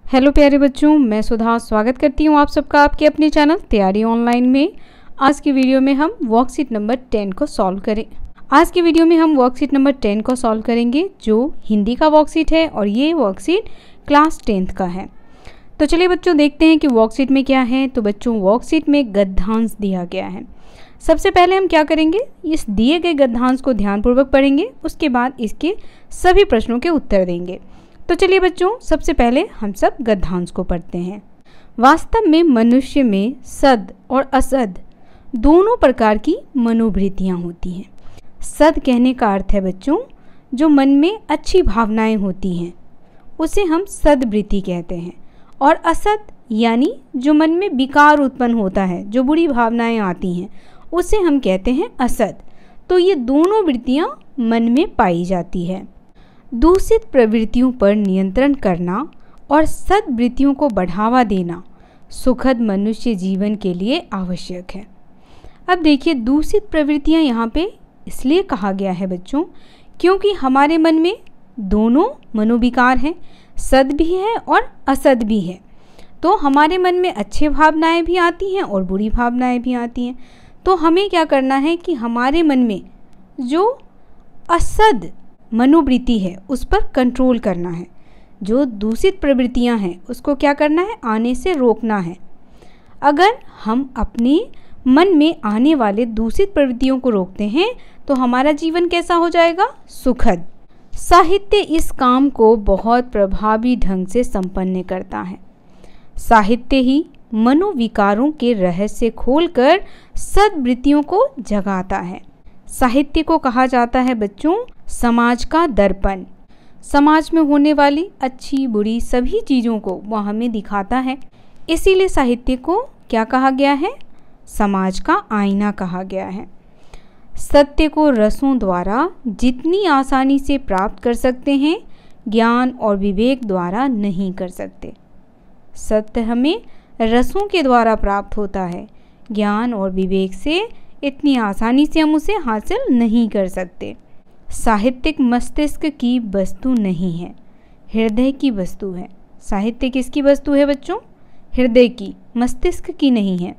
Hello प्यारे बच्चों, मैं सुधा स्वागत करती हूँ आप सबका आपके अपने चैनल तैयारी ऑनलाइन में। आज की वीडियो में हम वर्कशीट नंबर 10 को सॉल्व करेंगे जो हिंदी का वर्कशीट है और ये वर्कशीट क्लास 10th का है। तो चलिए बच्चों देखते हैं कि वर्कशीट में क्या है। तो बच्चों वर्कशीट में गद्यांश दिया गया है। सबसे पहले हम क्या करेंगे, इस दिए गए गद्यांश को ध्यानपूर्वक पढ़ेंगे, उसके बाद इसके सभी प्रश्नों के उत्तर देंगे। तो चलिए बच्चों सबसे पहले हम सब गद्यांश को पढ़ते हैं। वास्तव में मनुष्य में सद और असद दोनों प्रकार की मनोवृत्तियाँ होती हैं। सद कहने का अर्थ है बच्चों जो मन में अच्छी भावनाएं होती हैं, उसे हम सद्वृत्ति कहते हैं। और असद यानी जो मन में विकार उत्पन्न होता है, जो बुरी भावनाएं आती हैं, उसे हम कहते हैं असद। तो ये दोनों वृत्तियाँ मन में पाई जाती है। दूषित प्रवृत्तियों पर नियंत्रण करना और सद्वृत्तियों को बढ़ावा देना सुखद मनुष्य जीवन के लिए आवश्यक है। अब देखिए, दूषित प्रवृत्तियां यहाँ पे इसलिए कहा गया है बच्चों क्योंकि हमारे मन में दोनों मनोविकार हैं, सद भी है और असद भी है। तो हमारे मन में अच्छे भावनाएं भी आती हैं और बुरी भावनाएं भी आती हैं। तो हमें क्या करना है कि हमारे मन में जो असद मनोवृत्ति है उस पर कंट्रोल करना है। जो दूषित प्रवृत्तियां हैं उसको क्या करना है, आने से रोकना है। अगर हम अपने मन में आने वाले दूषित प्रवृत्तियों को रोकते हैं तो हमारा जीवन कैसा हो जाएगा, सुखद। साहित्य इस काम को बहुत प्रभावी ढंग से संपन्न करता है। साहित्य ही मनोविकारों के रहस्य खोलकर सद्वृत्तियों को जगाता है। साहित्य को कहा जाता है बच्चों समाज का दर्पण। समाज में होने वाली अच्छी बुरी सभी चीज़ों को वह हमें दिखाता है। इसीलिए साहित्य को क्या कहा गया है, समाज का आईना कहा गया है। सत्य को रसों द्वारा जितनी आसानी से प्राप्त कर सकते हैं, ज्ञान और विवेक द्वारा नहीं कर सकते। सत्य हमें रसों के द्वारा प्राप्त होता है, ज्ञान और विवेक से इतनी आसानी से हम उसे हासिल नहीं कर सकते। साहित्यिक मस्तिष्क की वस्तु नहीं है, हृदय की वस्तु है। साहित्य किसकी वस्तु है बच्चों, हृदय की, मस्तिष्क की नहीं है।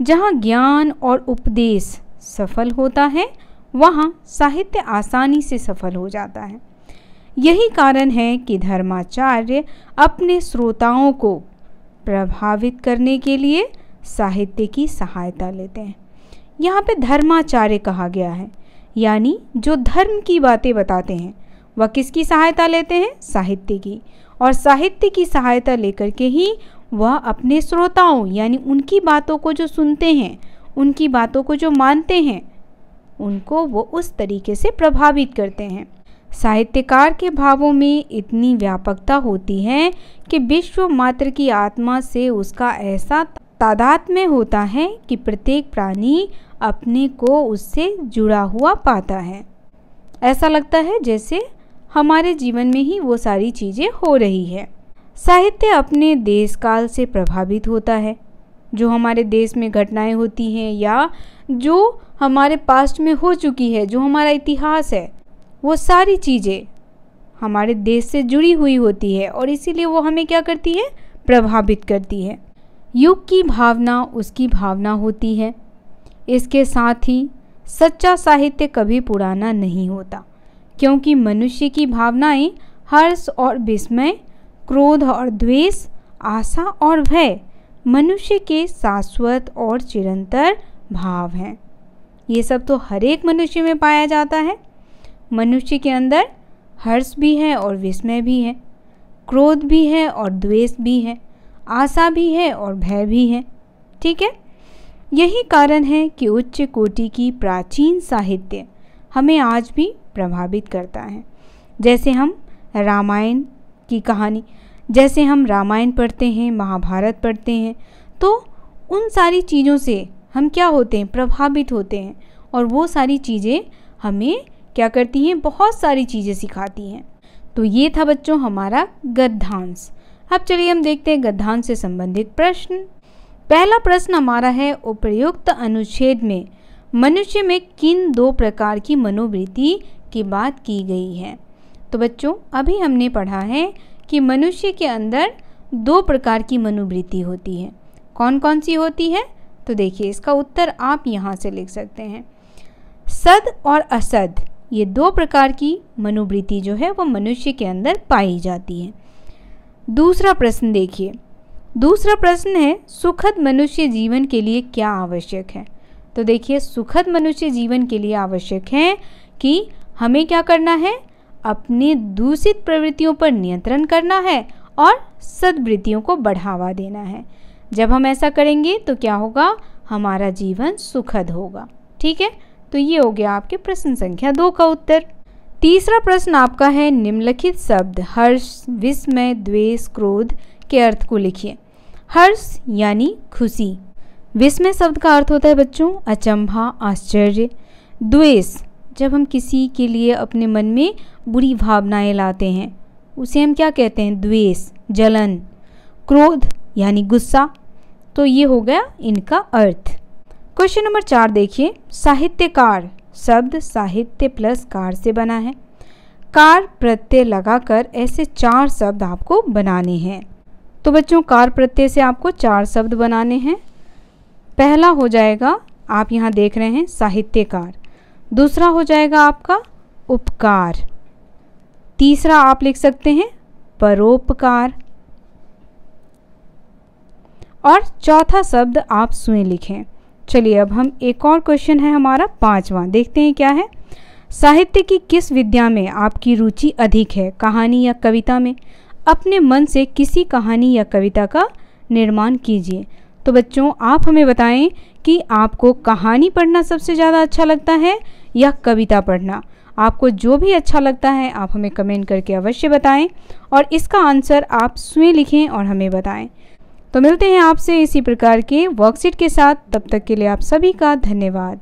जहाँ ज्ञान और उपदेश सफल होता है वहाँ साहित्य आसानी से सफल हो जाता है। यही कारण है कि धर्माचार्य अपने श्रोताओं को प्रभावित करने के लिए साहित्य की सहायता लेते हैं। यहाँ पे धर्माचार्य कहा गया है, यानी जो धर्म की बातें बताते हैं वह किसकी सहायता लेते हैं, साहित्य की। और साहित्य की सहायता लेकर के ही वह अपने श्रोताओं यानी उनकी बातों को जो सुनते हैं, उनकी बातों को जो मानते हैं, उनको वो उस तरीके से प्रभावित करते हैं। साहित्यकार के भावों में इतनी व्यापकता होती है कि विश्व मात्र की आत्मा से उसका ऐसा तादात्म्य होता है कि प्रत्येक प्राणी अपने को उससे जुड़ा हुआ पाता है। ऐसा लगता है जैसे हमारे जीवन में ही वो सारी चीज़ें हो रही है। साहित्य अपने देश काल से प्रभावित होता है। जो हमारे देश में घटनाएं होती हैं या जो हमारे पास्ट में हो चुकी है, जो हमारा इतिहास है, वो सारी चीज़ें हमारे देश से जुड़ी हुई होती है और इसीलिए वो हमें क्या करती है, प्रभावित करती है। युग की भावना उसकी भावना होती है। इसके साथ ही सच्चा साहित्य कभी पुराना नहीं होता, क्योंकि मनुष्य की भावनाएं हर्ष और विस्मय, क्रोध और द्वेष, आशा और भय मनुष्य के शाश्वत और चिरंतर भाव हैं। ये सब तो हर एक मनुष्य में पाया जाता है। मनुष्य के अंदर हर्ष भी है और विस्मय भी है, क्रोध भी है और द्वेष भी है, आशा भी है और भय भी है। ठीक है, यही कारण है कि उच्च कोटि की प्राचीन साहित्य हमें आज भी प्रभावित करता है। जैसे हम रामायण की कहानी, जैसे हम रामायण पढ़ते हैं, महाभारत पढ़ते हैं, तो उन सारी चीज़ों से हम क्या होते हैं, प्रभावित होते हैं। और वो सारी चीज़ें हमें क्या करती हैं, बहुत सारी चीज़ें सिखाती हैं। तो ये था बच्चों हमारा गद्यांश। अब चलिए हम देखते हैं गद्यांश से संबंधित प्रश्न। पहला प्रश्न हमारा है, उपर्युक्त अनुच्छेद में मनुष्य में किन दो प्रकार की मनोवृत्ति की बात की गई है। तो बच्चों अभी हमने पढ़ा है कि कि मनुष्य के अंदर दो प्रकार की मनोवृत्ति होती है। कौन कौन सी होती है? तो देखिए इसका उत्तर आप यहाँ से लिख सकते हैं। सद और असद, ये दो प्रकार की मनोवृत्ति जो है वो मनुष्य के अंदर पाई जाती है। दूसरा प्रश्न देखिए, दूसरा प्रश्न है सुखद मनुष्य जीवन के लिए क्या आवश्यक है? तो देखिए सुखद मनुष्य जीवन के लिए आवश्यक है कि हमें क्या करना है? अपनी दूषित प्रवृत्तियों पर नियंत्रण करना है और सद्वृत्तियों को बढ़ावा देना है। जब हम ऐसा करेंगे तो क्या होगा? हमारा जीवन सुखद होगा। ठीक है, तो ये हो गया आपके प्रश्न संख्या 2 का उत्तर। तीसरा प्रश्न आपका है निम्नलिखित शब्द हर्ष, विस्मय, द्वेष, क्रोध के अर्थ को लिखिए। हर्ष यानी खुशी। विस्मय शब्द का अर्थ होता है बच्चों अचंभा, आश्चर्य। द्वेष, जब हम किसी के लिए अपने मन में बुरी भावनाएं लाते हैं उसे हम क्या कहते हैं? द्वेष, जलन। क्रोध यानी गुस्सा। तो ये हो गया इनका अर्थ। क्वेश्चन नंबर 4 देखिए, साहित्यकार शब्द साहित्य प्लस कार से बना है। कार प्रत्यय लगाकर ऐसे 4 शब्द आपको बनाने हैं। तो बच्चों कार प्रत्यय से आपको 4 शब्द बनाने हैं। पहला हो जाएगा, आप यहाँ देख रहे हैं साहित्यकार। दूसरा हो जाएगा आपका उपकार। तीसरा आप लिख सकते हैं परोपकार। और चौथा शब्द आप स्वयं लिखें। चलिए अब हम एक और क्वेश्चन है हमारा 5वां, देखते हैं क्या है। साहित्य की किस विद्या में आपकी रुचि अधिक है? कहानी या कविता में? अपने मन से किसी कहानी या कविता का निर्माण कीजिए। तो बच्चों आप हमें बताएं कि आपको कहानी पढ़ना सबसे ज़्यादा अच्छा लगता है या कविता पढ़ना? आपको जो भी अच्छा लगता है आप हमें कमेंट करके अवश्य बताएं और इसका आंसर आप स्वयं लिखें और हमें बताएं। तो मिलते हैं आपसे इसी प्रकार के वर्कशीट के साथ, तब तक के लिए आप सभी का धन्यवाद।